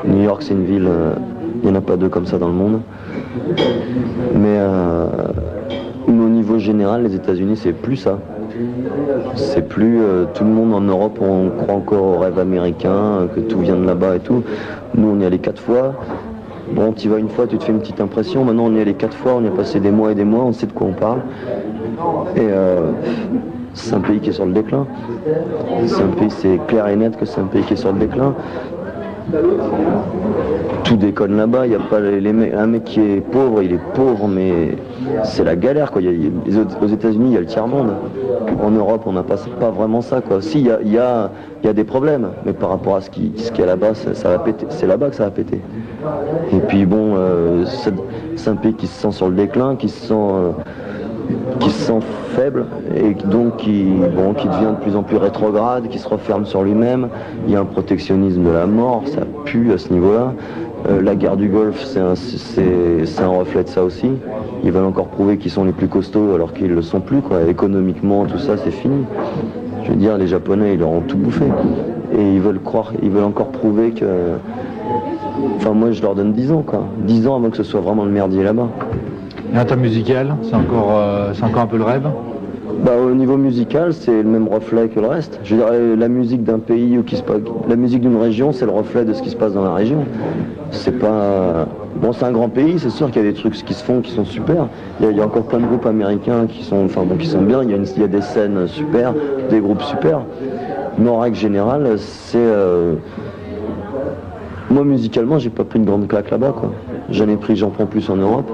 New York, c'est une ville, il n'y en a pas deux comme ça dans le monde. Mais au niveau général, les États-Unis, c'est plus ça. C'est plus tout le monde en Europe, on croit encore au rêve américain, que tout vient de là-bas et tout. Nous, on y allait 4 fois. Bon, tu y vas une fois, tu te fais une petite impression. Maintenant, on y allait 4 fois, on y a passé des mois et des mois, on sait de quoi on parle. Et c'est un pays qui est sur le déclin. C'est clair et net que c'est un pays qui est sur le déclin. Tout déconne là-bas, il y a pas un mec qui est pauvre, il est pauvre, mais c'est la galère quoi. Aux États-Unis, il y a le tiers-monde. En Europe, on n'a pas vraiment ça quoi. Si, il y a des problèmes, mais par rapport à ce qu'il y a là-bas, ça va péter. C'est là-bas que ça va péter. Et puis bon, c'est un pays qui se sent sur le déclin, qui se sent faible et donc qui devient de plus en plus rétrograde, qui se referme sur lui-même. Il y a un protectionnisme de la mort, ça pue à ce niveau-là. La guerre du Golfe, c'est un reflet de ça aussi. Ils veulent encore prouver qu'ils sont les plus costauds alors qu'ils ne le sont plus, quoi. Économiquement, tout ça, c'est fini. Je veux dire, les Japonais, ils leur ont tout bouffé. Et ils veulent encore prouver que... Enfin, moi, je leur donne 10 ans, quoi. 10 ans avant que ce soit vraiment le merdier là-bas. Et en termes musical, c'est encore un peu le rêve? Bah, au niveau musical, c'est le même reflet que le reste. Je veux dire, la musique d'un pays la musique d'une région, c'est le reflet de ce qui se passe dans la région. C'est pas... Bon, c'est un grand pays, c'est sûr qu'il y a des trucs qui se font qui sont super. Il y a encore plein de groupes américains qui sont bien. Il y a des scènes super, des groupes super. Mais en règle générale, c'est... Moi, musicalement, j'ai pas pris une grande claque là-bas, quoi. J'en prends plus en Europe.